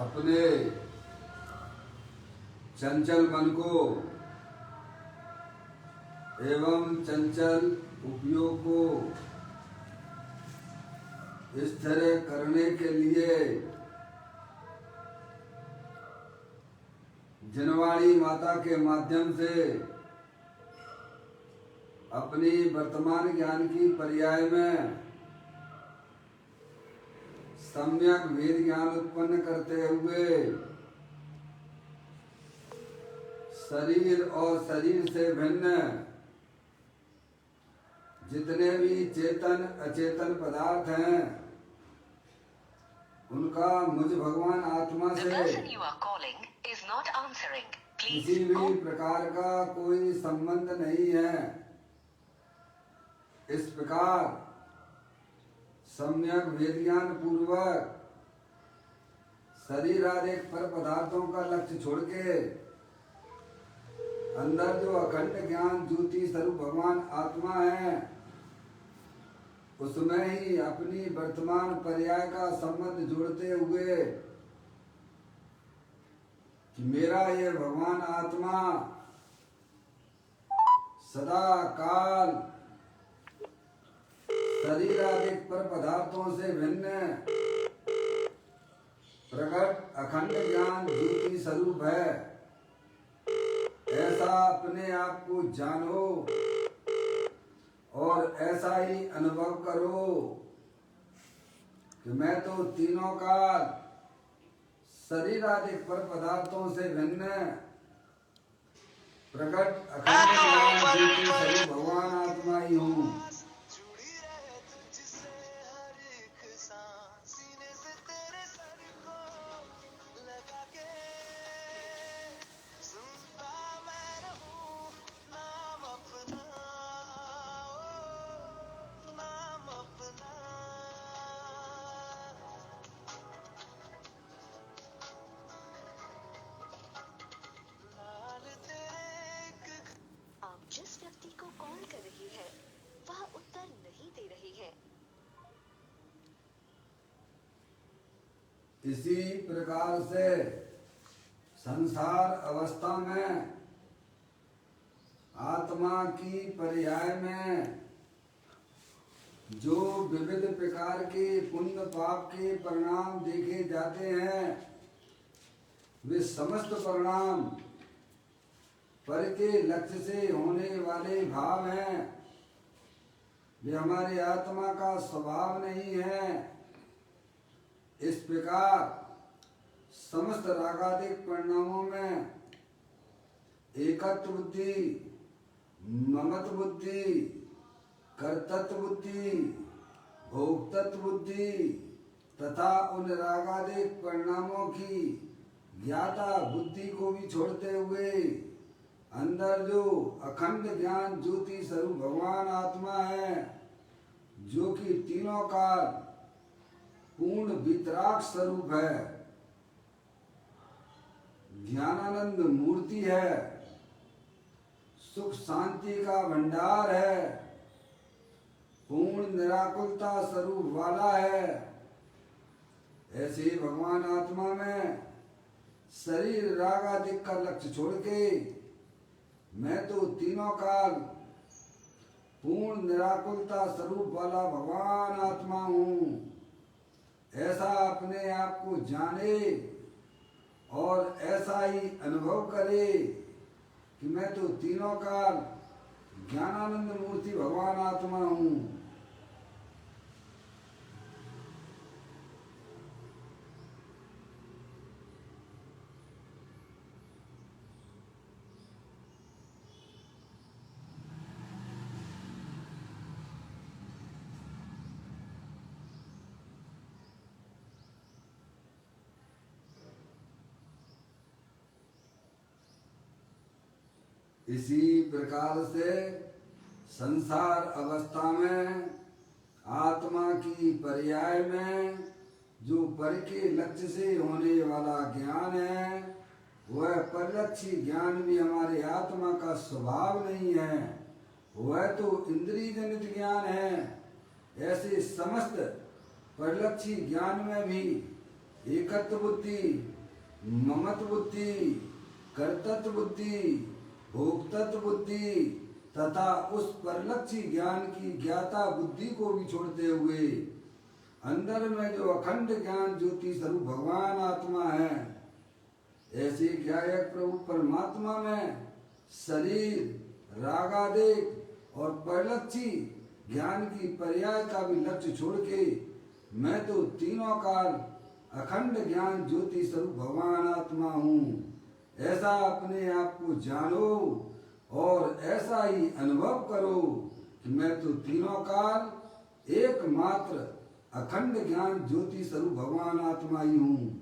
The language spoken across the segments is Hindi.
अपने चंचल मन को एवं चंचल उपयोग को स्थिर करने के लिए जनवाणी माता के माध्यम से अपनी वर्तमान ज्ञान की पर्याय में सम्यक वेद ज्ञान उत्पन्न करते हुए शरीर और शरीर से भिन्न जितने भी चेतन अचेतन पदार्थ हैं उनका मुझ भगवान आत्मा से किसी भी प्रकार का कोई संबंध नहीं है। इस प्रकार सम्यक वेद ज्ञान पूर्वक शरीर आदि पर पदार्थों का लक्ष्य छोड़ के अंदर जो अखंड ज्ञान ज्योति स्वरूप भगवान आत्मा है उसमें ही अपनी वर्तमान पर्याय का संबंध जोड़ते हुए कि मेरा ये भगवान आत्मा सदा काल शरीर आदि पर पदार्थों से भिन्न प्रकट अखंड ज्ञान ज्योति स्वरूप है। ऐसा अपने आप को जानो और ऐसा ही अनुभव करो कि मैं तो तीनों काल शरीर आदि पर पदार्थों से भिन्न प्रकट अखंड ज्ञान ज्योति स्वरूप भगवान आत्मा ही हूँ। जिस व्यक्ति को कॉल कर रही है वह उत्तर नहीं दे रही है। इसी प्रकार से संसार अवस्था में आत्मा की पर्याय में जो विविध प्रकार के पुण्य पाप के परिणाम देखे जाते हैं वे समस्त परिणाम पर के लक्ष्य से होने वाले भाव हैं। वे हमारी आत्मा का स्वभाव नहीं है। इस प्रकार समस्त रागादिक परिणामों में एकत्व बुद्धि, ममत्व बुद्धि, कर्तृत्व बुद्धि, भोक्तृत्व बुद्धि तथा उन रागादिक परिणामों की ज्ञाता बुद्धि को भी छोड़ते हुए अंदर जो अखंड ज्ञान ज्योति स्वरूप भगवान आत्मा है जो कि तीनों काल पूर्ण वितराग स्वरूप है, ज्ञानानंद मूर्ति है, सुख शांति का भंडार है, पूर्ण निराकुलता स्वरूप वाला है। ऐसे भगवान आत्मा में शरीर राग आदि का लक्ष्य छोड़ के मैं तो तीनों काल पूर्ण निराकुलता स्वरूप वाला भगवान आत्मा हूँ। ऐसा अपने आप को जाने और ऐसा ही अनुभव करे कि मैं तो तीनों काल ज्ञानानंद मूर्ति भगवान आत्मा हूँ। इसी प्रकार से संसार अवस्था में आत्मा की पर्याय में जो पर के लक्ष्य से होने वाला ज्ञान है वह परिलक्षी ज्ञान भी हमारे आत्मा का स्वभाव नहीं है, वह तो इंद्रिय जनित ज्ञान है। ऐसे समस्त परिलक्षी ज्ञान में भी एकत्व बुद्धि, ममत्व बुद्धि, कर्तृत्व बुद्धि, भोक्तृत्व बुद्धि तथा उस परलक्षी ज्ञान की ज्ञाता बुद्धि को भी छोड़ते हुए अंदर में जो अखंड ज्ञान ज्योति स्वरूप भगवान आत्मा है, ऐसे ज्ञायक प्रभु परमात्मा में शरीर, रागादेश और परलक्षी ज्ञान की पर्याय का भी लक्ष्य छोड़ के मैं तो तीनों काल अखंड ज्ञान ज्योति स्वरूप भगवान आत्मा हूँ, ऐसा अपने आप को जानो और ऐसा ही अनुभव करो कि मैं तो तीनों काल एकमात्र अखंड ज्ञान ज्योति स्वरूप भगवान आत्मा ही हूँ।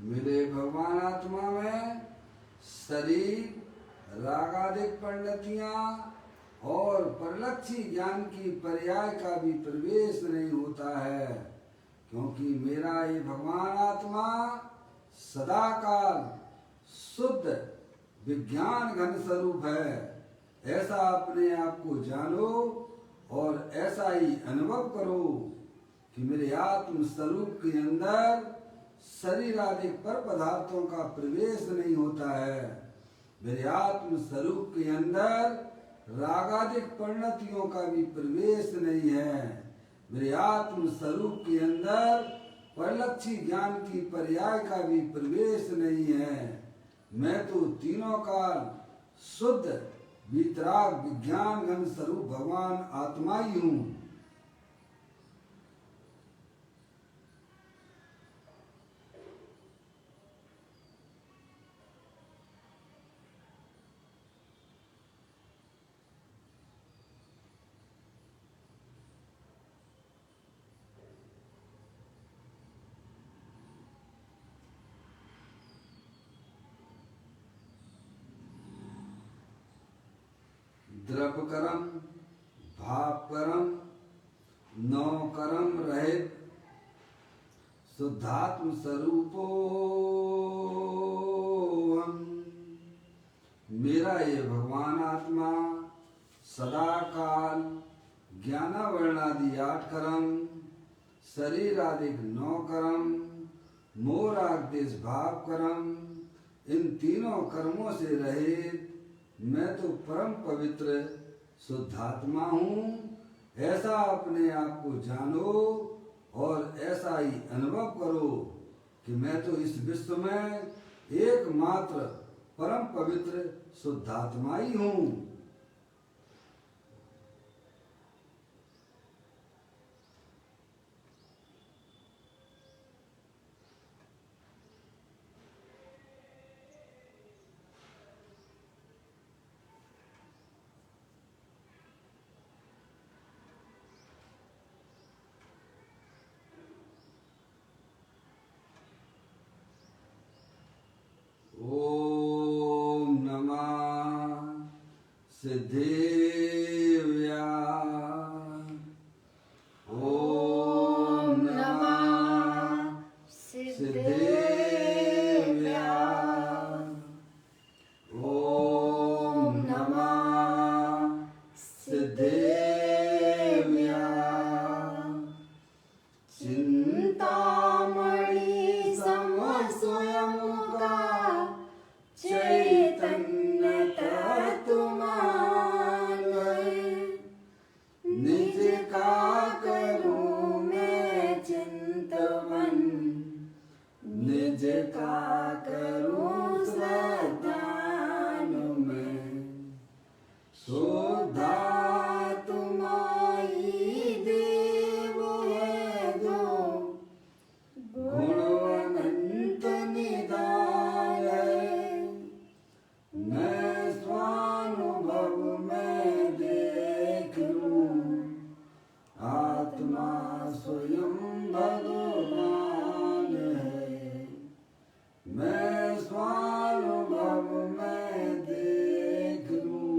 मेरे भगवान आत्मा में शरीर, रागादिक परिणतियां और परलक्षी ज्ञान की पर्याय का भी प्रवेश नहीं होता है, क्योंकि मेरा ये भगवान आत्मा सदा काल शुद्ध विज्ञान घन स्वरूप है। ऐसा अपने आप को जानो और ऐसा ही अनुभव करो कि मेरे आत्म स्वरूप के अंदर शरीर आदि पर पदार्थों का प्रवेश नहीं होता है। मेरे आत्म स्वरूप के अंदर रागादिक परिणतियों का भी प्रवेश नहीं है। मेरे आत्म स्वरूप के अंदर परलक्षी ज्ञान की पर्याय का भी प्रवेश नहीं है। मैं तो तीनों काल शुद्ध वितराग विज्ञान घन स्वरूप भगवान आत्मा ही हूँ। द्रव कर्म, भाव कर्म, नौ कर्म रहित शुद्धात्म स्वरूपो मेरा ये भगवान आत्मा सदा काल ज्ञानावर्णादि 8 कर्म, शरीर आदि 9 कर्म, मोरादेश भाव कर्म, इन तीनों कर्मों से रहित मैं तो परम पवित्र शुद्धात्मा हूँ। ऐसा अपने आप को जानो और ऐसा ही अनुभव करो कि मैं तो इस विश्व में एकमात्र परम पवित्र शुद्धात्मा ही हूँ। ओम नमः सिद्धेव्या। ओम नमः सिद्धेव्या। ओम नमः सिद्धेव्या। चिंतामणि सम स्वयं का चैतन्य तत्वमान निज का करूं मैं चिंतवन, निज का करूं श्रद्धान में। शुद्धात्माई देव है जो गुणवंत निदाय, मैं स्वानुभव में देख लूं आत्मा स्वयं भगवान है। मैं स्वानुभव में देख लूं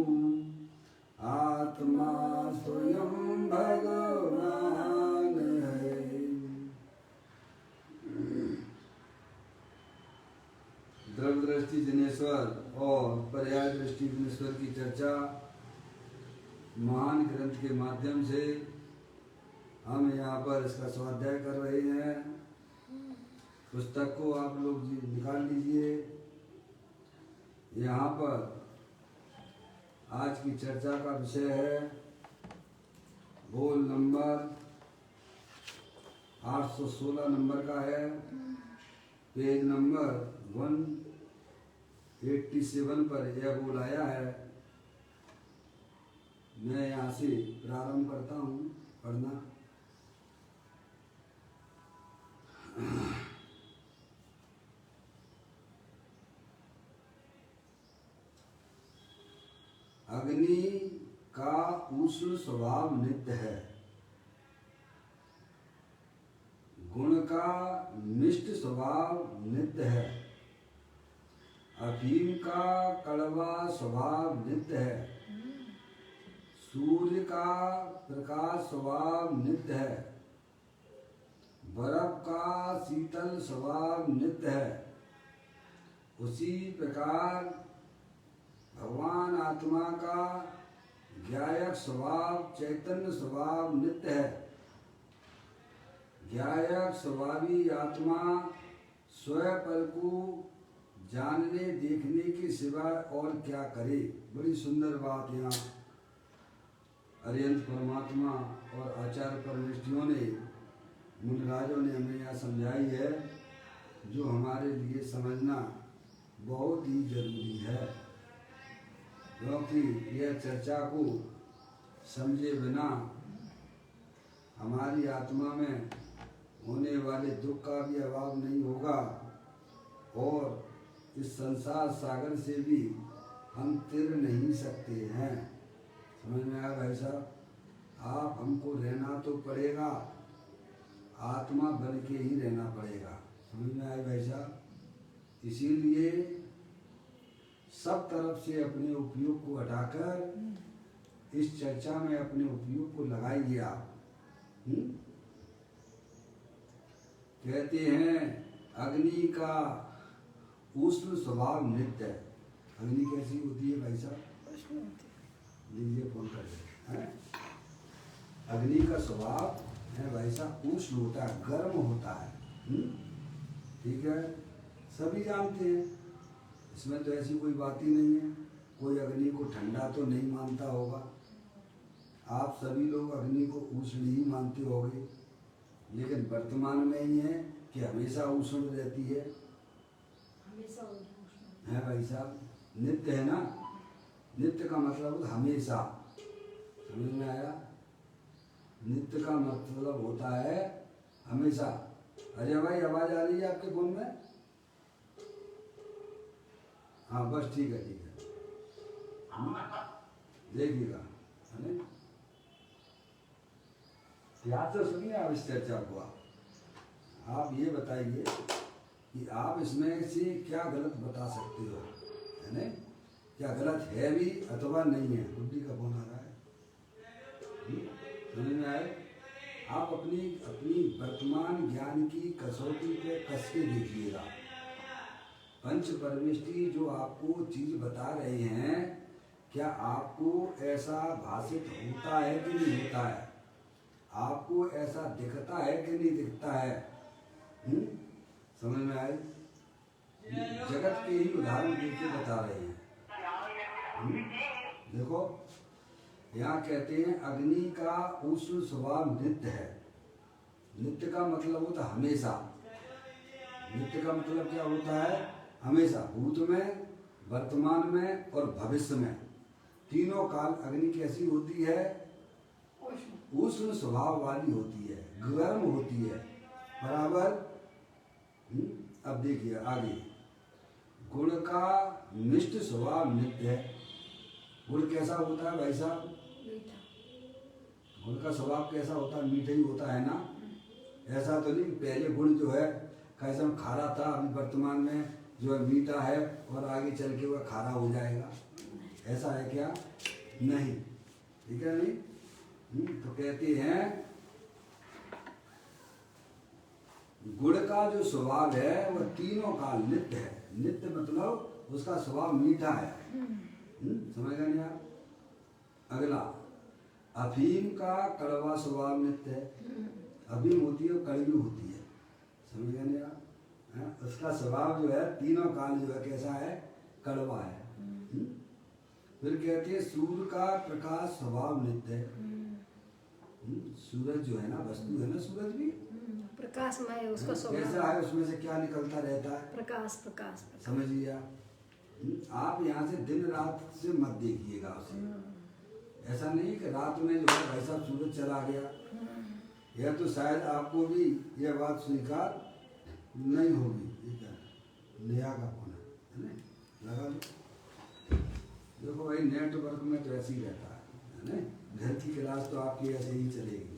गुणेश्वर और पर्याय दृष्टि गुणेश्वर की चर्चा महान ग्रंथ के माध्यम से हम यहाँ पर इसका स्वाध्याय कर रहे हैं। पुस्तक को आप लोग निकाल लीजिए। यहाँ पर आज की चर्चा का विषय है बोल नंबर 816 नंबर का है, पेज नंबर 187 पर यह बोल आया है। मैं यहाँ से प्रारंभ करता हूँ पढ़ना। अग्नि का उष्ण स्वभाव नित्य है, गुण का मिष्ट स्वभाव नित्य है, अफीम का कड़वा स्वभाव नित्य है, सूर्य का प्रकाश स्वभाव नित्य है, बर्फ का शीतल स्वभाव नित्य है। उसी प्रकार भगवान आत्मा का ज्ञायक स्वभाव चैतन्य स्वभाव नित्य है। ज्ञायक स्वभावी आत्मा स्वयं पर को जानने देखने के सिवाय और क्या करे। बड़ी सुंदर बात यहाँ अरिहंत परमात्मा और आचार्य परमेष्ठियों ने मुनिराजों ने हमें यहाँ समझाई है, जो हमारे लिए समझना बहुत ही जरूरी है। क्योंकि यह चर्चा को समझे बिना हमारी आत्मा में होने वाले दुख का भी अभाव नहीं होगा और इस संसार सागर से भी हम तिर नहीं सकते हैं। समझ में आया भाई साहब? आप हमको रहना तो पड़ेगा, आत्मा बन के ही रहना पड़ेगा। समझ में आया भाई साहब? इसीलिए सब तरफ से अपने उपयोग को हटाकर इस चर्चा में अपने उपयोग को लगाइए आप। कहते हैं अग्नि का उष्ण स्वभाव नित्य है। अग्नि कैसी होती है भाई साहब? लीजिए फोन कर दे। अग्नि का स्वभाव है भाई साहब उष्ण होता है, गर्म होता है। ठीक है, सभी जानते हैं, इसमें तो ऐसी कोई बात ही नहीं है। कोई अग्नि को ठंडा तो नहीं मानता होगा। आप सभी लोग अग्नि को उष्ण ही मानते होंगे, लेकिन वर्तमान में ही है कि हमेशा उष्ण रहती है। है भाई साहब? नित्य है ना? नित्य का मतलब हमेशा। समझ में आया? नित्य का मतलब होता है हमेशा। अजय भाई आवाज आ रही है आपके फोन में? हाँ बस ठीक है, ठीक है। देखिएगा, है ना? ध्यान से सुनिए आप इस चर्चा को। आप ये बताइए कि आप इसमें से क्या गलत बता सकते हो, है ना? क्या गलत है भी अथवा नहीं है? बुद्धि का फोन आ रहा है, समझ में आए? आप अपनी अपनी वर्तमान ज्ञान की कसौटी पे कस के देखिएगा। पंच परमेष्ठी जो आपको चीज बता रहे हैं, क्या आपको ऐसा भाषित होता है कि नहीं होता है? आपको ऐसा दिखता है कि नहीं दिखता है? समझ में आए? जगत के ही उदाहरण देके बता रहे हैं। देखो यहाँ कहते हैं अग्नि का उष्ण स्वभाव नित्य है। नित्य का मतलब होता है हमेशा। नित्य का मतलब क्या होता है? हमेशा, भूत में, वर्तमान में और भविष्य में, तीनों काल अग्नि कैसी होती है? उष्ण स्वभाव वाली होती है, गर्म होती है, बराबर। अब देखिए आगे, गुण का मिष्ट स्वभाव नित्य है। गुण कैसा होता है भाई साहब? गुण का स्वभाव कैसा होता है? मीठा ही होता है ना? ऐसा तो नहीं पहले गुण जो है कैसा खारा था, अभी वर्तमान में जो है मीठा है और आगे चल के वह खारा हो जाएगा। ऐसा है क्या? नहीं। ठीक है नहीं? तो कहते हैं गुण का जो स्वभाव है वह तीनों काल नित्य है। नित्य मतलब उसका स्वभाव मीठा है। समझ गए नहीं आप? अगला, अफीम का कड़वा स्वभाव नित्य है। अफीम होती है वो कड़वी होती है। समझ गए नहीं आप? उसका स्वभाव जो है तीनों काल जो है कैसा है? कड़वा है। फिर कहते हैं सूर्य का प्रकाश स्वभाव नित्य है। सूरज जो है ना, वस्तु है ना, सूरज भी प्रकाशमय है, उसका स्वभाव कैसा है? उसमें से क्या निकलता रहता है? प्रकाश प्रकाश प्रकाश। समझिए आप यहाँ से दिन रात से मत देखिएगा उसे। ऐसा नहीं कि रात में जो है वैसा सूरज चला गया। यह तो शायद आपको भी यह बात स्वीकार नहीं होगी। ठीक है, नया का फोन है ना, लगा लो। देखो भाई नेटवर्क में तो ऐसे ही रहता है ना। घर की क्लास तो आपकी ऐसे ही चलेगी।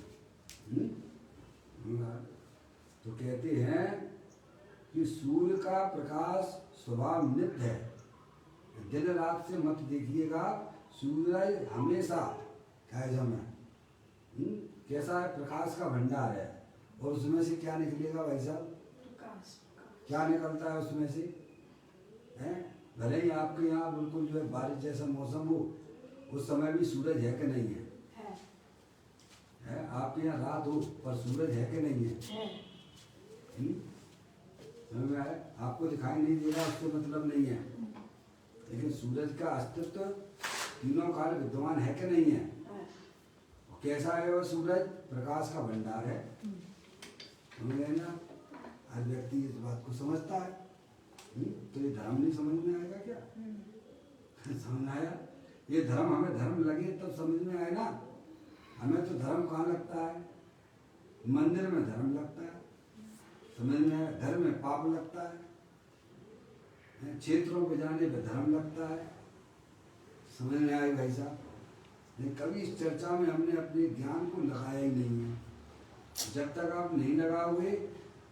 तो कहते हैं कि सूर्य का प्रकाश स्वभाव नित्य है। दिन रात से मत देखिएगा। सूरज हमेशा कैसा है? प्रकाश का भंडार है। और उसमें से क्या निकलेगा भाई साहब? क्या निकलता है उसमें से? हैं? भले ही आपके यहाँ बिल्कुल जो है बारिश जैसा मौसम हो, उस समय भी सूरज है कि नहीं है? है? आपके यहाँ रात हो पर सूरज है कि नहीं है? समझ में आया? आपको दिखाई नहीं दे रहा उससे मतलब नहीं है, लेकिन सूरज का अस्तित्व तीनों काल विद्यमान है कि नहीं है? कैसा है वह सूरज? प्रकाश का भंडार है। समझ गए ना? आज व्यक्ति इस बात को समझता है, तो ये धर्म नहीं समझ में आएगा क्या? समझ में आया? ये धर्म हमें धर्म लगे तब समझ में आए ना। हमें तो धर्म कहाँ लगता है? मंदिर में धर्म लगता है। समझ में आया? घर में पाप लगता है। क्षेत्रों पे जाने पे धर्म लगता है। समझ में आए भाई साहब? नहीं, कभी इस चर्चा में हमने अपने ज्ञान को लगाया ही नहीं है। जब तक आप नहीं लगाओगे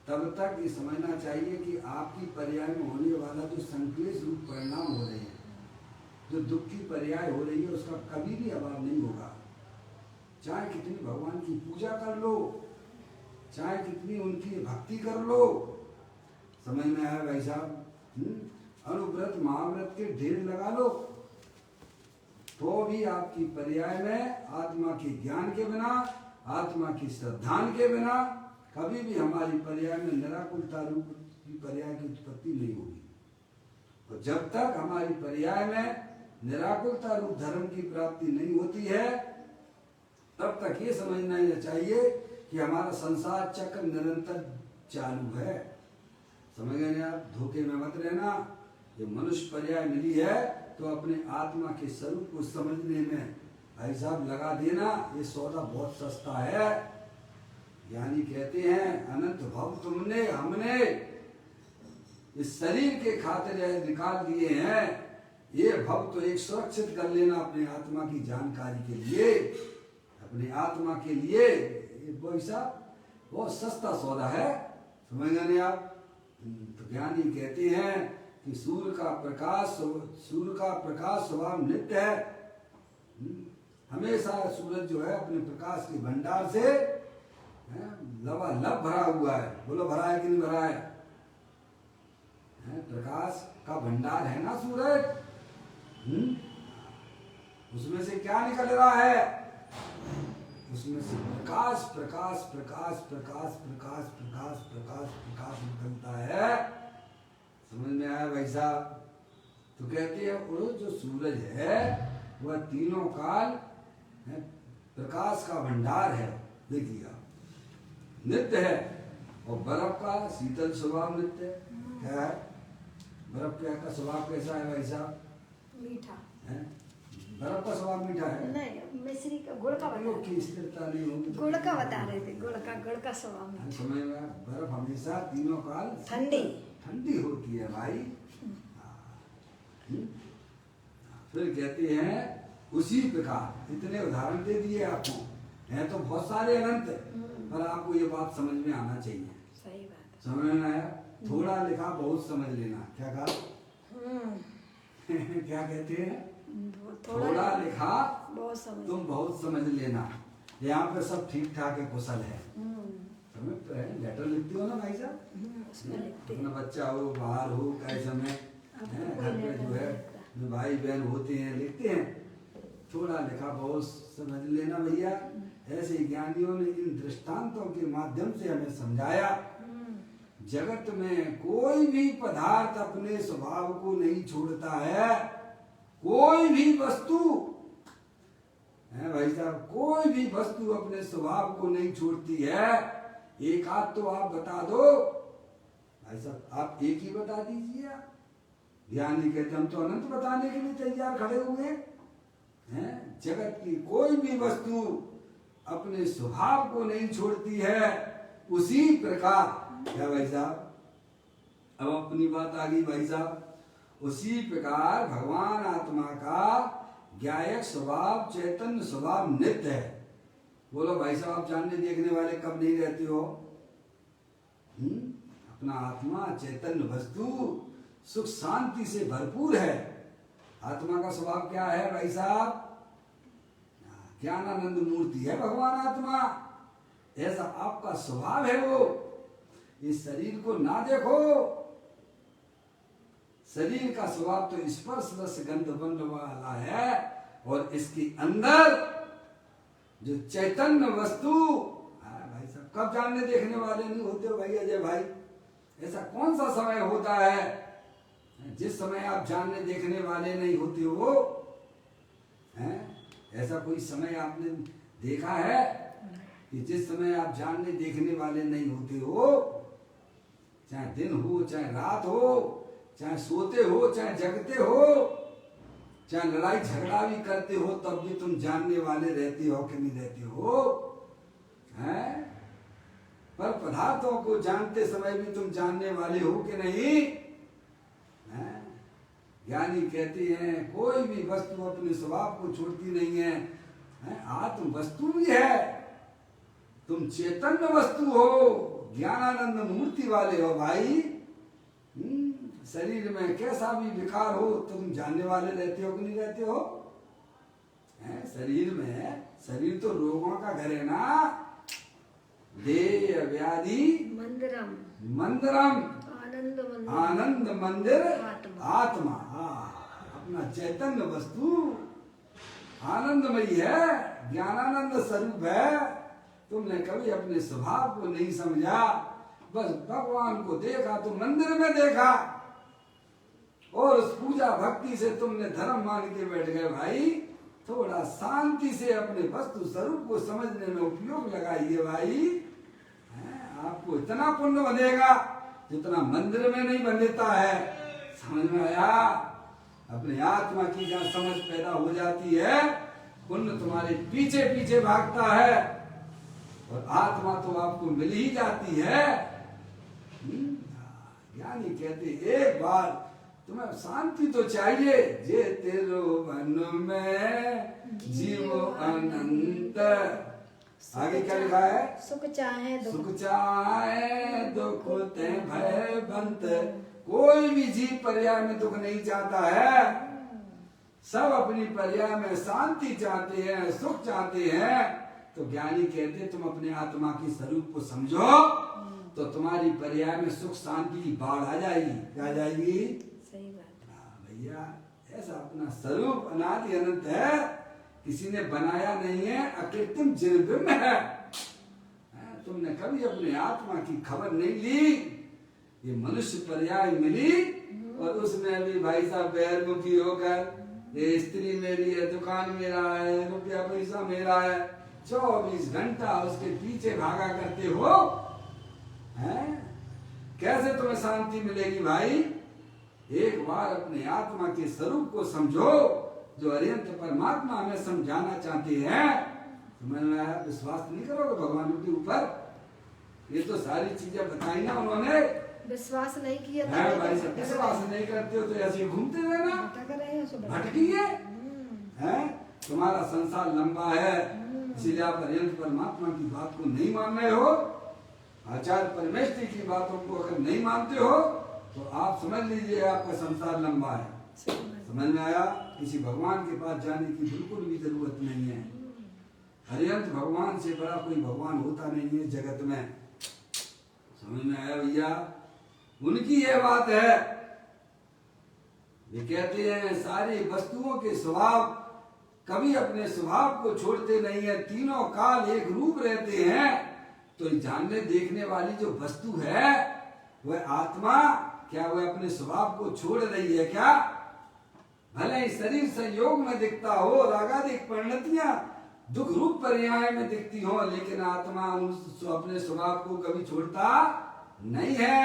तब तक ये समझना चाहिए कि आपकी पर्याय में होने वाला जो संक्लेश रूप परिणाम हो रहे हैं, जो दुख की पर्याय हो रही है, उसका कभी भी अभाव नहीं होगा। चाहे कितनी भगवान की पूजा कर लो, चाहे कितनी उनकी भक्ति कर लो। समझ में आया भाई साहब? अनुव्रत महाव्रत के ढेर लगा लो, तो भी आपकी पर्याय में आत्मा के ज्ञान के बिना, आत्मा की श्रद्धान के बिना कभी भी हमारी पर्याय में निराकुलता रूप की पर्याय की उत्पत्ति नहीं होगी। और जब तक हमारी पर्याय में निराकुलता रूप धर्म की प्राप्ति नहीं होती है, तब तक ये समझना ही चाहिए कि हमारा संसार चक्र निरंतर चालू है। समझ गए ना आप? धोखे में मत रहना। ये मनुष्य पर्याय मिली है तो अपने आत्मा के स्वरूप को समझने में भाई साहब लगा देना। ये सौदा बहुत सस्ता है। यानी कहते हैं अनंत भव तुमने हमने इस शरीर के खातिर निकाल दिए हैं। ये भव तो एक सुरक्षित कर लेना अपने आत्मा की जानकारी के लिए, अपने आत्मा के लिए। ये पैसा बहुत सस्ता सौदा है। समझ गए आप? तो ज्ञानी कहते हैं कि सूर्य का प्रकाश स्वभाव नित्य है। हमेशा सूरज जो है अपने प्रकाश के भंडार से लबालब भरा हुआ है। बोलो भरा है कि नहीं भरा है? प्रकाश का भंडार है ना सूरज। उसमें से क्या निकल रहा है? उसमें से प्रकाश प्रकाश प्रकाश प्रकाश प्रकाश प्रकाश प्रकाश प्रकाश निकलता है। समझ में आया भाई साहब? तो कहते हैं वो जो सूरज है वह तीनों काल प्रकाश का भंडार है। देखिएगा, नित्य है। और बर्फ का शीतल स्वभाव नित्य है। क्या है? बर्फ का स्वभाव कैसा है भाई साहब? मीठा है। बर्फ का स्वभाव मीठा है। नहीं, मिश्री का गुड़ का बता की स्थिरता नहीं होगी। गुड़ का बता रहे थे। गुड़ का स्वभाव मीठा। समझ में? बर्फ हमेशा तीनों काल ठंडी होती है भाई। फिर कहते हैं उसी प्रकार, इतने उदाहरण दे दिए आपको, हैं तो बहुत सारे अनंत, पर आपको ये बात समझ में आना चाहिए। सही बात। समझ में आया? थोड़ा लिखा बहुत समझ लेना। क्या कहा? क्या कहते हैं? थोड़ा लिखा बहुत समझ, तुम बहुत समझ लेना। यहाँ पे सब ठीक ठाक है, कुशल है। लेटर लिखती हो ना भाई साहब? अपना बच्चा हो, बाहर हो, कैसे में घर पे जो है जो भाई बहन होते हैं लिखते हैं, थोड़ा लिखा बहुत समझ लेना भैया। ऐसे ज्ञानियों ने इन दृष्टांतों के माध्यम से हमें समझाया, जगत में कोई भी पदार्थ अपने स्वभाव को नहीं छोड़ता है। कोई भी वस्तु है भाई साहब, कोई भी वस्तु अपने स्वभाव को नहीं छोड़ती है। एक आध तो आप बता दो भाई साहब, आप एक ही बता दीजिए। ज्ञानी कहते हम तो अनंत बताने के लिए तैयार खड़े हुए हैं। जगत की कोई भी वस्तु अपने स्वभाव को नहीं छोड़ती है। उसी प्रकार क्या भाई साहब, अब अपनी बात आ गई भाई साहब, उसी प्रकार भगवान आत्मा का ज्ञायक स्वभाव, चैतन्य स्वभाव नित्य है। बोलो भाई साहब, आप जानने देखने वाले कब नहीं रहते हो? अपना आत्मा चैतन्य वस्तु सुख शांति से भरपूर है। आत्मा का स्वभाव क्या है भाई साहब? ज्ञानानंद मूर्ति है भगवान आत्मा। ऐसा आपका स्वभाव है। वो इस शरीर को ना देखो, शरीर का स्वभाव तो स्पर्श रस गंध बंध वाला है, और इसके अंदर जो चैतन्य वस्तु भाई साहब, कब जानने देखने वाले नहीं होते हो भाई अजय भाई? ऐसा कौन सा समय होता है जिस समय आप जानने देखने वाले नहीं होते हो? ऐसा कोई समय आपने देखा है कि जिस समय आप जानने देखने वाले नहीं होते हो? चाहे दिन हो, चाहे रात हो, चाहे सोते हो, चाहे जगते हो, चाहे लड़ाई झगड़ा भी करते हो, तब भी तुम जानने वाले रहते हो कि नहीं रहते हो? हैं? पर पदार्थों को जानते समय भी तुम जानने वाले हो कि नहीं? ज्ञानी कहते हैं कोई भी वस्तु अपने स्वभाव को छोड़ती नहीं है। आत्म वस्तु भी है, तुम चैतन्य वस्तु हो, ज्ञानानंद मूर्ति वाले हो भाई। शरीर में कैसा भी विकार हो तुम जानने वाले रहते हो कि नहीं रहते हो? शरीर में, शरीर तो रोगों का घर है ना। देह व्याधि मंदिरम मंदिरम आनंद मंदिर आत्मा। अपना चैतन्य वस्तु आनंदमयी है, ज्ञानानंद स्वरूप है। तुमने कभी अपने स्वभाव को नहीं समझा, बस भगवान को देखा तो मंदिर में देखा, और उस पूजा भक्ति से तुमने धर्म मान के बैठ गए भाई। थोड़ा शांति से अपने वस्तु स्वरूप को समझने में उपयोग लगाइए भाई। आपको इतना पुण्य बनेगा जितना मंदिर में नहीं बनता है। समझ में आया? अपने आत्मा की जहाँ समझ पैदा हो जाती है, पुण्य तुम्हारे पीछे पीछे भागता है, और आत्मा तो आपको मिल ही जाती है। ज्ञानी कहते एक बार तुम्हें शांति तो चाहिए। जे तेरो मन में जीवो अनंत। आगे क्या लिखा है? सुख चाहे दुख ते भय बंत। कोई भी जीव पर्याय में दुख नहीं चाहता है, सब अपनी पर्याय में शांति चाहते हैं, सुख चाहते हैं। तो ज्ञानी कहते तुम अपने आत्मा की स्वरूप को समझो तो तुम्हारी पर्याय में सुख शांति की बाढ़ आ जाएगी। क्या जाएगी? सही बात भैया। ऐसा अपना स्वरूप अनादि अनंत है, किसी ने बनाया नहीं है, अकृत्रिम निर्बिम्ब है। तुमने कभी अपने आत्मा की खबर नहीं ली। ये मनुष्य पर्याय मिली, और उसमें भी भाई साहब बहिर्मुखी होकर, ये स्त्री मेरी है, दुकान मेरा है, रुपया पैसा मेरा है, 24 घंटा उसके पीछे भागा करते हो। हैं? कैसे तुम्हें शांति मिलेगी भाई? एक बार अपने आत्मा के स्वरूप को समझो, जो अरिहंत परमात्मा हमें समझाना चाहते हैं। तो मैंने विश्वास नहीं करोगे भगवान के ऊपर? ये तो सारी चीजें बताई ना उन्होंने। विश्वास नहीं किया है भाई साहब, विश्वास नहीं करते हो तो ऐसे घूमते रहना, भटकिए। तुम्हारा संसार लंबा है, इसीलिए आप अरिहंत परमात्मा की बात को नहीं मान रहे हो। आचार्य परमेश्वरी की बातों को अगर नहीं मानते हो तो आप समझ लीजिए आपका संसार लंबा है। समझ में आया? किसी भगवान के पास जाने की बिल्कुल भी जरूरत नहीं है। अरिहंत भगवान से बड़ा कोई भगवान होता नहीं है जगत में। समझ में आया भैया? उनकी यह बात है। वे कहते हैं सारी वस्तुओं के स्वभाव कभी अपने स्वभाव को छोड़ते नहीं है, तीनों काल एक रूप रहते हैं। तो जानने देखने वाली जो वस्तु है वह आत्मा, क्या वह अपने स्वभाव को छोड़ रही है क्या? भले ही शरीर संयोग में दिखता हो, रागादिक परिणतियां दुख रूप पर्याय में दिखती हो, लेकिन आत्मा उस अपने स्वभाव को कभी छोड़ता नहीं है।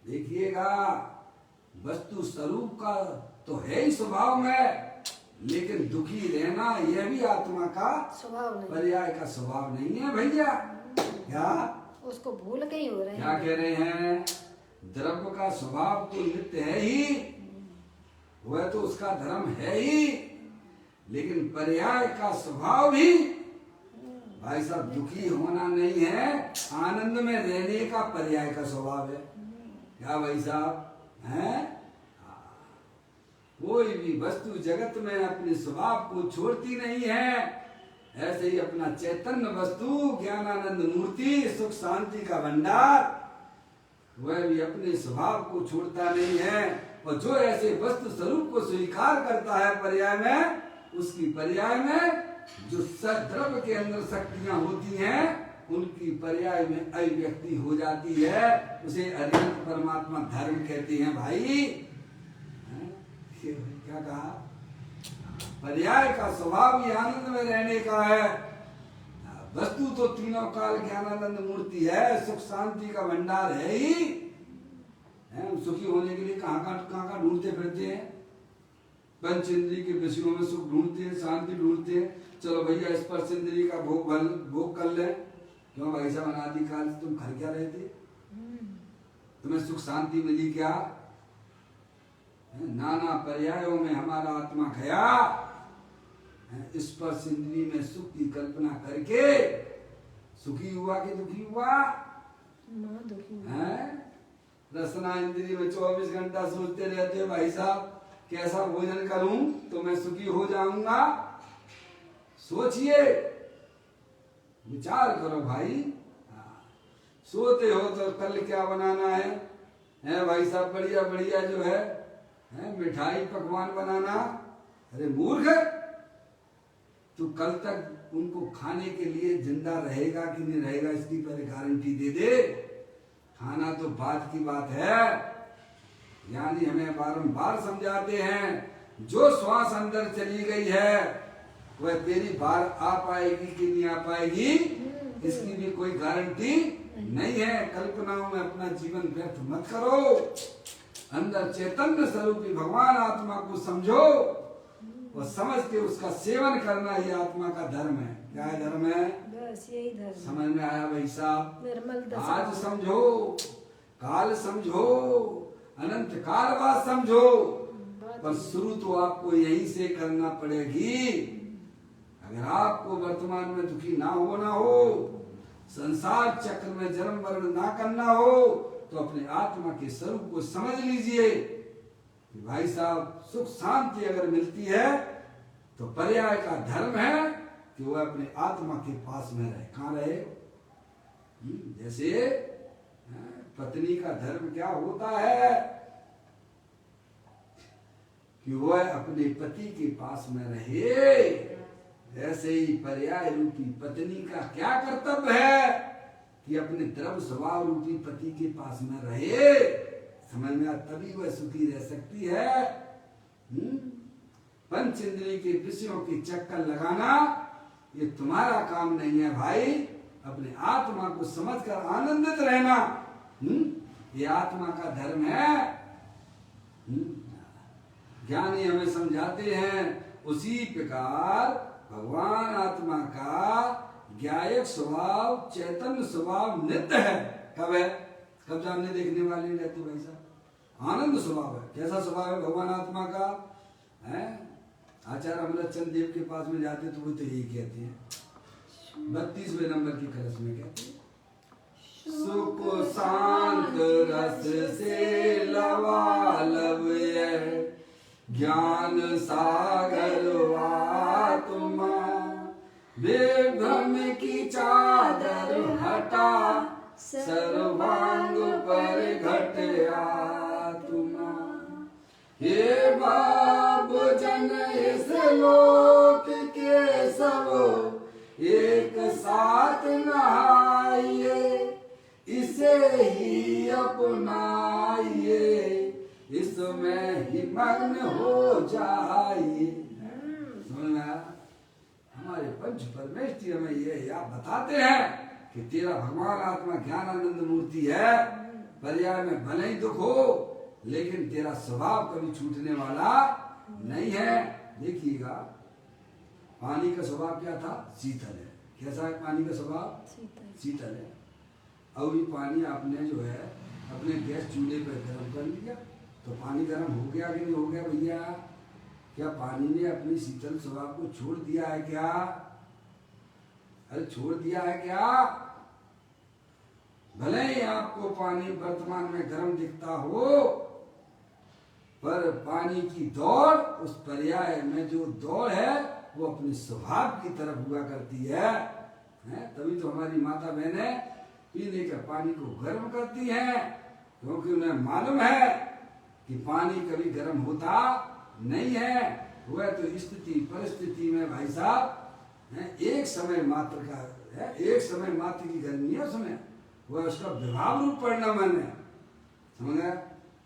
देखिएगा, वस्तु स्वरूप का तो है ही स्वभाव में, लेकिन दुखी रहना यह भी आत्मा का स्वभाव नहीं, पर्याय का स्वभाव नहीं है भैया। क्या उसको भूल के ही हो रहे क्या हैं। कह रहे हैं? द्रव्य का स्वभाव तो नित्य है ही, वह तो उसका धर्म है ही, लेकिन पर्याय का स्वभाव भी भाई साहब दुखी होना नहीं है, आनंद में रहने का पर्याय का स्वभाव है। क्या भाई साहब है? कोई भी वस्तु जगत में अपने स्वभाव को छोड़ती नहीं है। ऐसे ही अपना चैतन्य वस्तु ज्ञानानंद मूर्ति सुख शांति का भंडार, वह भी अपने स्वभाव को छोड़ता नहीं है। और जो ऐसे वस्तु स्वरूप को स्वीकार करता है पर्याय में, उसकी पर्याय में जो सद्रव्य के अंदर शक्तियां होती हैं, उनकी पर्याय में अभिव्यक्ति हो जाती है। उसे अनंत परमात्मा धर्म कहते हैं भाई। क्या कहा? पर्याय का स्वभाव ही आनंद में रहने का है। वस्तु तो तीनों काल ज्ञानानंद मूर्ति है, सुख शांति का भंडार है ही। हम सुखी होने के लिए कहाँ ढूंढते फिरते हैं? पंच इंद्रिय के विषयों में सुख ढूंढते हैं, शांति ढूंढते हैं। चलो भैया स्पर्श इंद्रिय का भोग कर ले। क्यों भाई साहब, अनादिकाल से तुम घर क्या रहे थे? तुम्हें सुख शांति मिली क्या? नाना पर्यायों में हमारा आत्मा गया, स्पर्श इंद्रिय में सुख की कल्पना करके सुखी हुआ कि दुखी हुआ? दुखी है। रसना इंद्रिय में 24 घंटा सोचते रहते भाई साहब कैसा भोजन करूं तो मैं सुखी हो जाऊंगा। सोचिए, विचार करो भाई। सोते हो तो कल क्या बनाना है भाई साहब? बढ़िया बढ़िया जो है मिठाई पकवान बनाना। अरे मूर्ख, तू कल तक उनको खाने के लिए जिंदा रहेगा कि नहीं रहेगा इसकी पहले गारंटी दे दे। खाना तो बात की बात है। यानी हमें बारंबार समझाते हैं, जो श्वास अंदर चली गई है वह तेरी बार आ पाएगी कि नहीं आ पाएगी, इसकी भी कोई गारंटी नहीं है। कल्पनाओं में अपना जीवन व्यर्थ मत करो। अंदर चैतन्य स्वरूपी भगवान आत्मा को समझो और समझ के उसका सेवन करना ही आत्मा का धर्म है। क्या है धर्म है? बस यही धर्म। समझ में आया भाई साहब? निर्मल दशा। आज समझो, काल समझो, अनंत काल बाद समझो, पर शुरू तो आपको यहीं से करना पड़ेगी। अगर आपको वर्तमान में दुखी ना होना हो, संसार चक्र में जन्म मरण ना करना हो, तो अपने आत्मा के स्वरूप को समझ लीजिए कि भाई साहब सुख शांति अगर मिलती है तो पर्याय का धर्म है कि वह अपने आत्मा के पास में रहे। कहाँ रहे? जैसे पत्नी का धर्म क्या होता है कि वह अपने पति के पास में रहे, ऐसे ही पर्याय रूपी पत्नी का क्या कर्तव्य है कि अपने द्रव्य स्वभाव रूपी पति के पास में रहे। समझ में आ, तभी वह सुखी रह सकती है। पंच इंद्रिय के विषयों की चक्कर लगाना ये तुम्हारा काम नहीं है भाई। अपने आत्मा को समझकर आनंदित रहना ये आत्मा का धर्म है। ज्ञानी हमें समझाते हैं उसी प्रकार भगवान आत्मा का ज्ञायक स्वभाव चैतन्य स्वभाव नित्य है। कब है? कब जानने देखने वाले नहीं रहते भाई साहब। आनंद स्वभाव है। कैसा स्वभाव है भगवान आत्मा का? है आचार्य अमृतचंद देव के पास में जाते तो वो तो यही कहते हैं 32वें नंबर की कलश में कहते हैं, सुख शांत रस से लवालब है, ज्ञान सागर आत्मा, बेभ्रम की चादर हटा, सर्वांग पर घट आत्मा। हे लोक के सब एक साथ नहाइए, इसे ही अपनाइए, इसमें ही मग्न हो जाइए। समझ में आया? हमारे पंच परमेष्ठी हमें ये आप बताते हैं कि तेरा भगवान आत्मा ज्ञानानंद मूर्ति है, पर्याय में भले ही दुख हो लेकिन तेरा स्वभाव कभी छूटने वाला नहीं है। देखिएगा पानी का स्वभाव क्या था? शीतल है। कैसा है पानी का स्वभाव? शीतल है। अब ये पानी आपने जो है अपने गैस चूल्हे पर गर्म कर लिया तो पानी गर्म हो गया कि नहीं हो गया भैया? क्या पानी ने अपनी शीतल स्वभाव को छोड़ दिया है क्या? अरे छोड़ दिया है क्या? भले ही आपको पानी वर्तमान में गर्म दिखता हो, पर पानी की दौड़, उस पर्याय में जो दौड़ है वो अपने स्वभाव की तरफ हुआ करती है। तभी तो हमारी माता बहनें पीने के पानी को गर्म करती हैं, क्योंकि उन्हें मालूम है कि पानी कभी गर्म होता नहीं है। वह तो स्थिति परिस्थिति में भाई साहब एक समय मात्र का है, एक समय मात्र की गर्मी है उसमें, वह उसका विभाव रूप परिणाम है। समझ गए?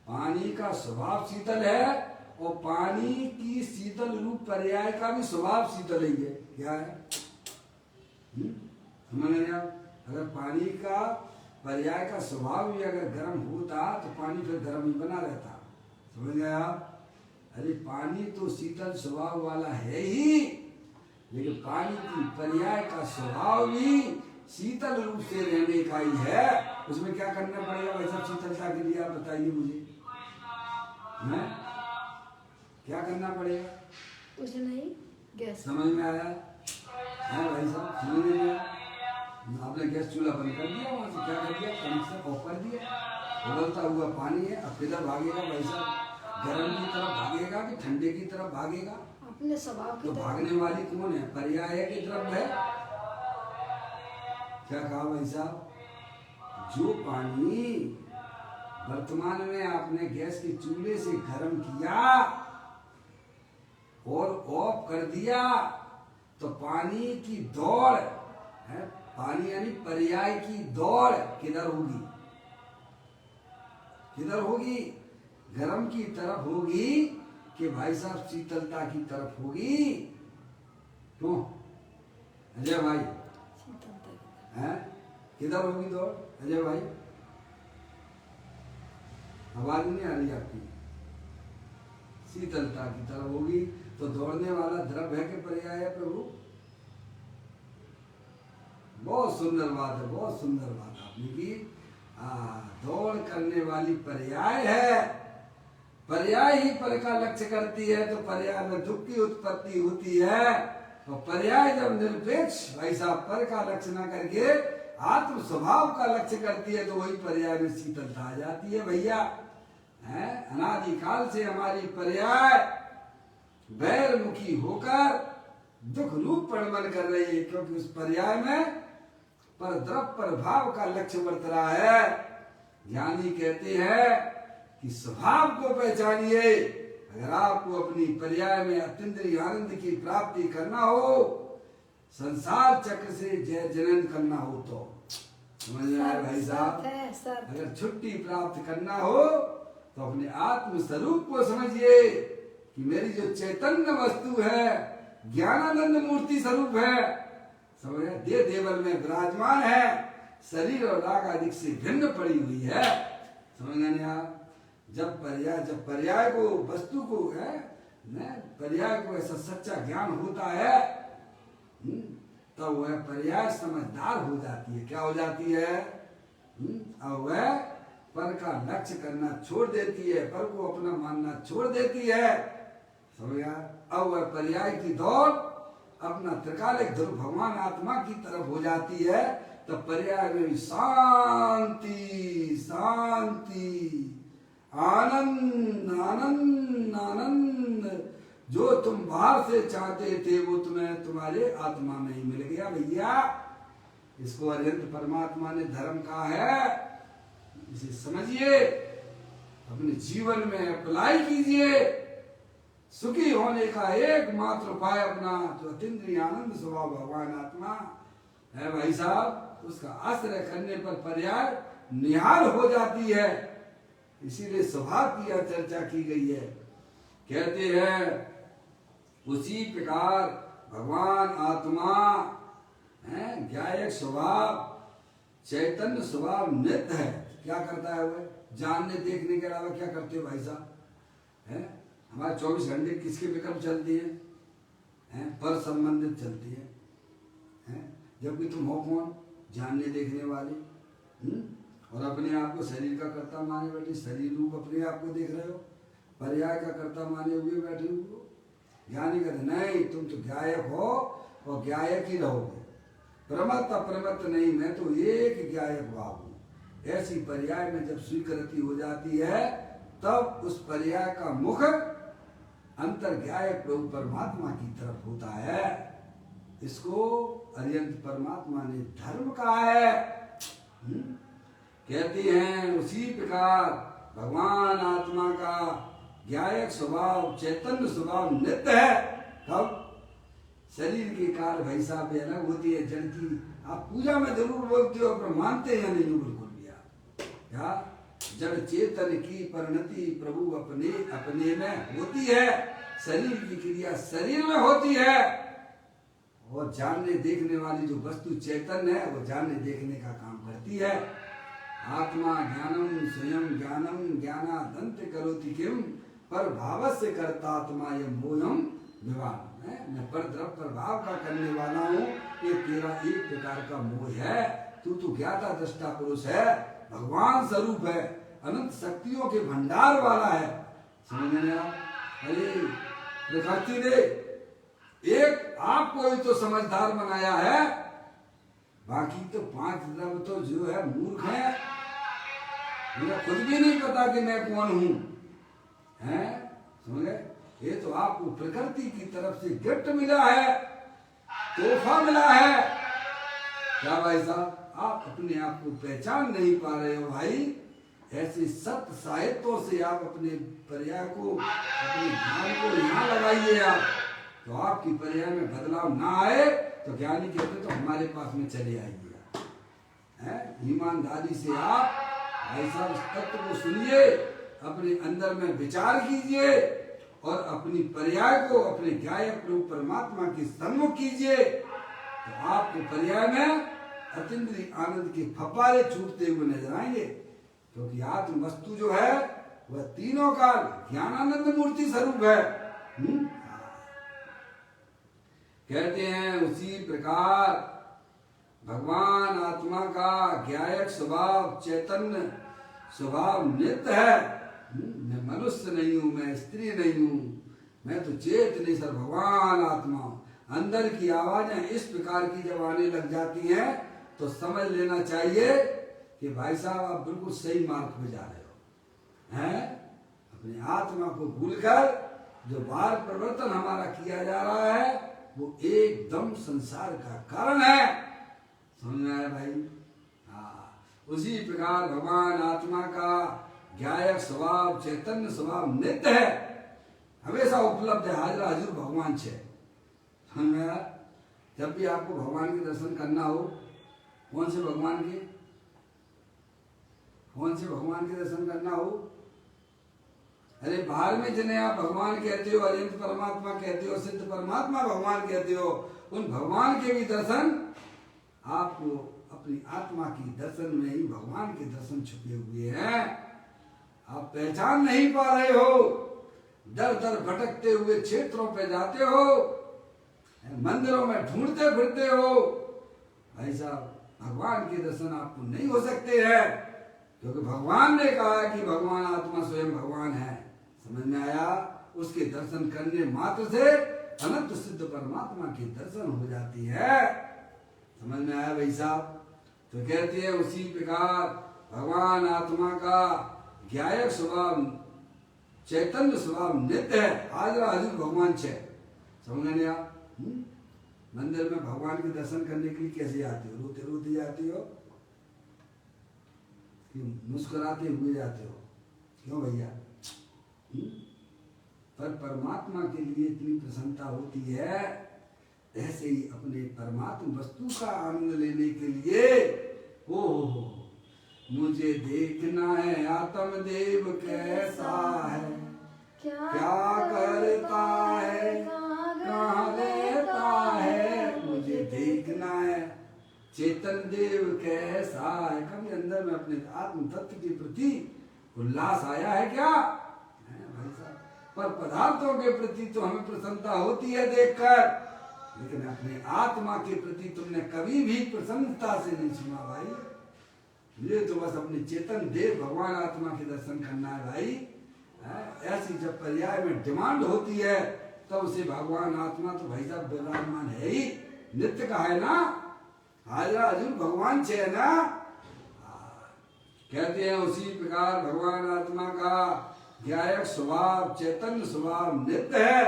पानी का स्वभाव शीतल है और पानी की शीतल रूप पर्याय का भी स्वभाव शीतल ही है। क्या है? समझ गए आप? अगर पानी का पर्याय का स्वभाव भी अगर गर्म होता तो पानी फिर गर्म ही बना रहता। समझ गए आप? अरे पानी तो शीतल स्वभाव वाला है ही, लेकिन पानी की पर्याय का स्वभाव भी शीतल रूप से रहने का ही है। उसमें क्या करना पड़ेगा वैसा शीतलता के लिए? आप बताइए मुझे, है? क्या करना पड़ेगा? कुछ नहीं, गैस समझ में आया है भाई साहब? समझ में आया? आपने गैस चूल्हा बंद कर दिया, वहां से क्या कर दिया? कनेक्शन ऑफ कर दिया, उबलता हुआ पानी है। अब किधर भागेगा भाई साहब? गर्म की तरफ भागेगा कि ठंडे की तरफ भागेगा? अपने स्वभाव की तो तरफ। भागने वाली कौन है? पर्याय है कि द्रव्य है? क्या कहा भाई साहब? जो पानी वर्तमान में आपने गैस के चूल्हे से गर्म किया और ऑफ कर दिया तो पानी की दौड़ है, पानी यानी पर्याय की दौड़ किधर होगी? किधर होगी? गर्म की तरफ होगी कि भाई साहब शीतलता की तरफ होगी? क्यों अजय भाई? हैं? किधर होगी दौड़ अजय भाई? आवाज नहीं आ रही आपकी? शीतलता की तरफ होगी। तो दौड़ने वाला द्रव्य है कि पर्याय है प्रभु? बहुत सुंदर बात है, बहुत सुंदर बात आपने की। दौड़ करने वाली पर्याय है। पर्याय ही पर का लक्ष्य करती है तो पर्याय में दुख की उत्पत्ति होती है। तो पर्याय जब निरपेक्ष भाई साहब पर का लक्ष्य ना करके आत्म स्वभाव का लक्ष्य करती है तो वही पर्याय में शीतलता आ जाती है भैया। अनादि काल से हमारी पर्याय बैरमुखी होकर दुख रूप परिणमन कर रही है, क्योंकि उस पर्याय में पर द्रव्य पर भाव का लक्ष्य बरत रहा है। ज्ञानी कहते हैं कि स्वभाव को पहचानिए। अगर आपको अपनी पर्याय में अतीन्द्रिय आनंद की प्राप्ति करना हो, संसार चक्र से जय जनन करना हो तो समझ में आए भाई साहब? अगर छुट्टी प्राप्त करना हो तो अपने आत्म स्वरूप को समझिए कि मेरी जो चैतन्य वस्तु है ज्ञानानंद मूर्ति स्वरूप है, समझ दे देवल में विराजमान है, शरीर और राग आदि से भिन्न पड़ी हुई है। समझ गए आप? जब पर्याय को वस्तु को है न पर्याय को ऐसा सच्चा ज्ञान होता है तब वह पर्याय समझदार हो जाती है। क्या हो जाती है? अब वह पर का लक्ष्य करना छोड़ देती है, पर को अपना मानना छोड़ देती है। समझ गया? अब वह पर्याय की दौड़ अपना त्रिकालिक ध्रुव भगवान आत्मा की तरफ हो जाती है। तो पर्याय में शांति शांति आनंद आनंद आनंद जो तुम बाहर से चाहते थे वो तुम्हें तुम्हारे आत्मा में ही मिल गया भैया। इसको अरिहंत परमात्मा ने धर्म कहा है, इसे समझिए, अपने जीवन में अप्लाई कीजिए। सुखी होने का एकमात्र उपाय अपना जो अतीन्द्रिय आनंद स्वभाव भगवान आत्मा है भाई साहब, उसका आश्रय करने पर पर्याय निहाल हो जाती है। इसीलिए स्वभाव की यह चर्चा की गई है। कहते हैं उसी प्रकार भगवान आत्मा है ज्ञायक स्वभाव, चैतन्य स्वभाव नित्य है। क्या करता है वह? जानने देखने के अलावा क्या करते हो भाई साहब? है हमारे 24 घंटे किसके विकल्प चलती है? पर संबंधित चलती है। जबकि तुम हो कौन? जानने देखने वाले। और अपने आप को शरीर का कर्ता माने बैठे, शरीर रूप अपने आप को देख रहे हो, पर्याय का कर्ता माने हुए बैठे हुए हो। ज्ञानी कहते नहीं, तुम तो ज्ञायक हो और ज्ञायक ही रहोगे, प्रमत्त अप्रमत्त नहीं, मैं तो एक ज्ञायक भाव हूँ। ऐसी पर्याय में जब स्वीकृति हो जाती है तब उस पर्याय का मुख अंतर ज्ञायक प्रभु परमात्मा की तरफ होता है। इसको अरियंत परमात्मा ने धर्म कहा है। कहते हैं उसी प्रकार भगवान आत्मा का ज्ञायक स्वभाव, चैतन्य स्वभाव नित्य है। कब? शरीर की कार भाई साहब अलग होती है, जड़ की। आप पूजा में जरूर बोलते हो पर मानते हैं नहीं हो बिल्कुल भी आप। क्या? जड़ चेतन की परिणति प्रभु अपने अपने में होती है, शरीर की क्रिया शरीर में होती है, और जानने देखने वाली जो वस्तु चैतन्य है वो जानने देखने का काम करती है। आत्मा ज्ञानम स्वयं ज्ञानम ज्ञानादंत करोति किम पर भावस्य कर्ता आत्मा यम मोयम विवाह। मैं पर द्रव्य प्रभाव का करने वाला हूँ, ये तेरा एक प्रकार का मोह है। तू तो ज्ञाता दृष्टा पुरुष है, भगवान स्वरूप है, अनंत शक्तियों के भंडार वाला है। समझ में आप? अरे प्रकृति ने एक आपको ही तो समझदार बनाया है, बाकी तो 5 द्रव्य तो जो है मूर्ख है। मुझे खुद भी नहीं पता कि मैं कौन हूं। समझे? ये तो आपको प्रकृति की तरफ से गिफ्ट मिला है, तोहफा मिला है। क्या भाई साहब, आप अपने आप को पहचान नहीं पा रहे हो भाई? ऐसे सत्य साहित्यों से आप अपने पर्याय को, अपने ध्यान को यहाँ लगाइए आप, तो आपकी पर्याय में बदलाव ना आए तो ज्ञानी कहते तो हमारे पास में चले आइए। ईमानदारी से आप भाई साहब इस तत्व को सुनिए, अपने अंदर में विचार कीजिए और अपनी पर्याय को अपने ज्ञायक प्रभु परमात्मा के सम्मुख कीजिए, तो आपको पर्याय में अतीन्द्रिय आनंद के फव्वारे छूटते हुए नजर आएंगे। क्योंकि आत्म वस्तु जो है वह तीनों काल ज्ञानानंद मूर्ति स्वरूप है। कहते हैं उसी प्रकार भगवान आत्मा का ज्ञायक स्वभाव, चैतन्य स्वभाव नित्य है। मैं मनुष्य नहीं हूं, मैं स्त्री नहीं हूं, मैं तो चेतनेश्वर भगवान आत्मा हूं। अंदर की आवाजें इस प्रकार की जब आने लग जाती हैं तो समझ लेना चाहिए कि भाई साहब आप बिल्कुल सही मार्ग पे जा रहे हो। अपनी आत्मा को भूलकर जो बाहर परिवर्तन हमारा किया जा रहा है वो एकदम संसार का कारण है। समझ में आया भाई? उसी प्रकार भगवान आत्मा का ज्ञायक स्वभाव, चैतन्य स्वभाव नित्य है, हमेशा उपलब्ध है, हाजिर हाजिर भगवान छे। समझ में आया? जब भी आपको भगवान के दर्शन करना हो, कौन से भगवान के? कौन से भगवान के दर्शन करना हो? अरे बाहर में जिन्हें आप भगवान कहते हो, अरियंत परमात्मा कहते हो, सिद्ध परमात्मा भगवान कहते हो, उन भगवान के भी दर्शन आपको अपनी आत्मा की दर्शन में ही भगवान के दर्शन छुपे हुए हैं। आप पहचान नहीं पा रहे हो, दर दर भटकते हुए क्षेत्रों पे जाते हो, मंदिरों में ढूंढते फिरते हो। भाई साहब भगवान के दर्शन आपको नहीं हो सकते हैं, क्योंकि भगवान ने कहा कि भगवान आत्मा स्वयं भगवान है। समझ में आया? उसके दर्शन करने मात्र से अनंत सिद्ध परमात्मा के दर्शन हो जाती है। समझ में आया भाई साहब? तो कहते हैं उसी प्रकार भगवान आत्मा का ज्ञायक स्वभाव, चैतन्य स्वभाव नित्य है, हाजिर हाजिर भगवान छे। समझ में आया? मंदिर में भगवान के दर्शन करने के लिए कैसे आते हो? रोते रोते जाते हो कि मुस्कुराते हुए जाते हो? क्यों भैया? पर परमात्मा के लिए इतनी प्रसन्नता होती है, ऐसे ही अपने परमात्मा वस्तु का आनंद लेने के लिए हो मुझे देखना है आत्मदेव कैसा है, क्या करता है, कहाँ रहता है, मुझे देखना है चेतन देव कैसा है। कभी अंदर में अपने आत्म तत्व के प्रति उल्लास आया है क्या? भाई साहब, पर पदार्थों के प्रति तो हमें प्रसन्नता होती है देखकर, लेकिन अपने आत्मा के प्रति तुमने कभी भी प्रसन्नता से नहीं सुना भाई। ये तो बस अपने चेतन देव भगवान आत्मा के दर्शन करना है भाई। ऐसी जब पर्याय में डिमांड होती है तब उसे भगवान आत्मा तो भाई साहब विराजमान है ही, नित्य का है ना, हाजरा हजूर भगवान छे ना। कहते हैं उसी प्रकार भगवान आत्मा का ज्ञायक स्वभाव चैतन्य स्वभाव नित्य है,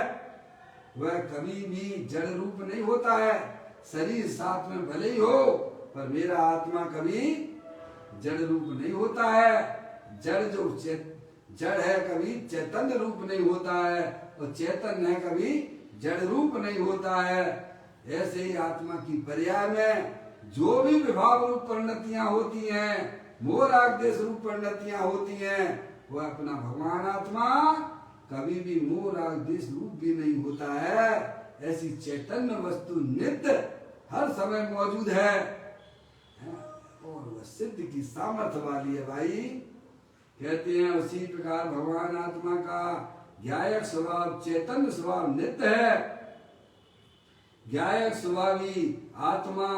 वह कभी भी जड़ रूप नहीं होता है। शरीर साथ में भले ही हो पर मेरा आत्मा कभी जड़ रूप नहीं होता है। जड़ जो जड़ है कभी चैतन्य रूप नहीं होता है, और चैतन्य है कभी जड़ रूप नहीं होता है। ऐसे ही आत्मा की पर्याय में जो भी विभाग रूप परिणतियां होती हैं, मोह राग देश रूप परिणतियां होती हैं, वह अपना भगवान आत्मा कभी भी मोह राग देश रूप भी नहीं होता है। ऐसी चैतन्य वस्तु नित्य हर समय मौजूद है और वह सिद्ध की सामर्थ्य वाली है भाई। कहते हैं उसी प्रकार भगवान आत्मा का ज्ञायक स्वभाव चैतन्य स्वभाव नित्य है। ज्ञायक स्वभावी आत्मा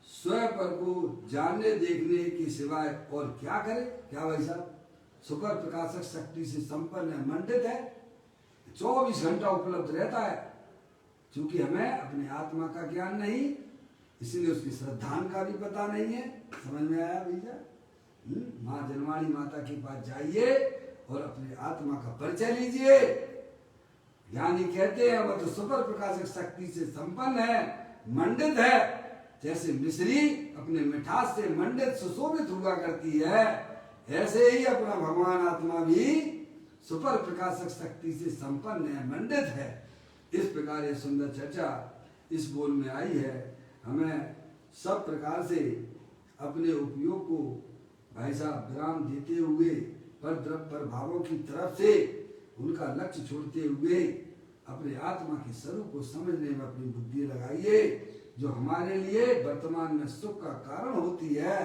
स्वयं पर को जानने देखने की सिवाय और क्या करे? क्या भाई साहब, सुपर प्रकाशक शक्ति से संपन्न है, मंडित है, 24 घंटा उपलब्ध रहता है। क्योंकि हमें अपने आत्मा का ज्ञान नहीं, इसलिए उसकी श्रद्धान का भी पता नहीं है। समझ में आया भैया? माँ जनवाणी माता के पास जाइए और अपने आत्मा का परिचय लीजिए। ज्ञानी कहते हैं वह तो सुपर प्रकाशक शक्ति से संपन्न है, मंडित है। जैसे मिश्री अपने मिठास से मंडित सुशोभित हुआ करती है, ऐसे ही अपना भगवान आत्मा भी सुपर प्रकाशक शक्ति से संपन्न है, मंडित है। इस प्रकार यह सुंदर चर्चा इस बोल में आई है। हमें सब प्रकार से अपने उपयोग को भाई साहब विराम देते हुए पर भावों की तरफ से उनका लक्ष्य छोड़ते हुए अपने आत्मा के स्वरूप को समझने में अपनी बुद्धि लगाइए, जो हमारे लिए वर्तमान में सुख का कारण होती है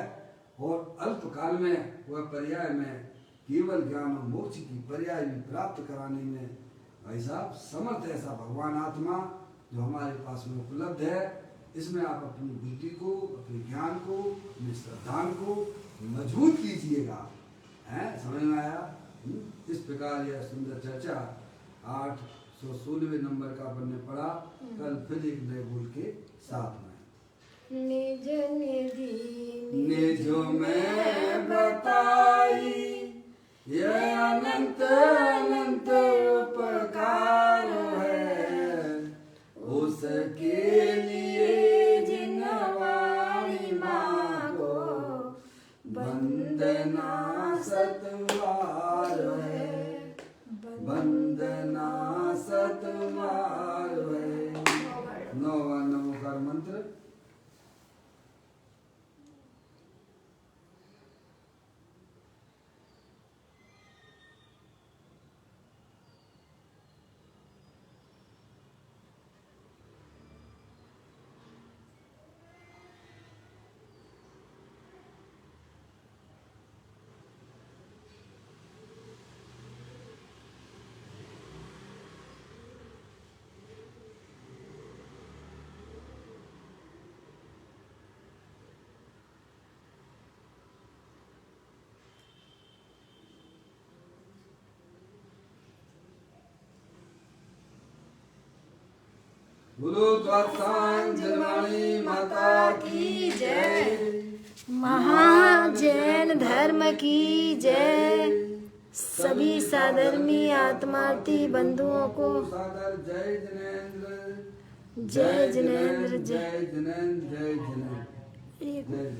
और अल्पकाल में वह पर्याय में केवल ज्ञान और मोक्ष की पर्याय भी प्राप्त कराने में भाई साहब समर्थ ऐसा भगवान आत्मा जो हमारे पास में उपलब्ध है। इसमें आप अपनी बुद्धि को, अपने ज्ञान को, अपनी श्रद्धान को मजबूत कीजिएगा। समझ में आया? इस प्रकार यह सुंदर चर्चा 816 नंबर का अपन ने पढ़ा। कल फिर एक नए बोल के साथ में निज निधि निजो में बताई यह अनंत अनंत उपकार है, उसके लिए जिन वाणी मांगो वंदना सतवार है, वंदना सतवार है। 9वां नमोकार मंत्र। बोलो जनवाणी माता की जय। महाजैन धर्म की जय। सभी साधर्मी आत्मार्थी बंधुओं को सादर जय जिनेंद्र, जय जिनेंद्र, जय जिनेंद्र, जय जिनेंद्र।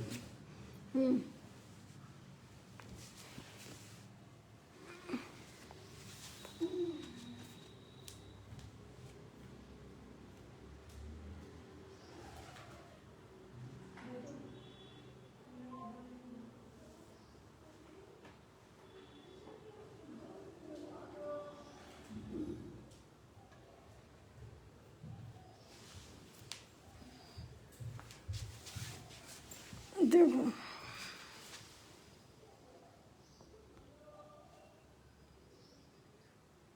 देखो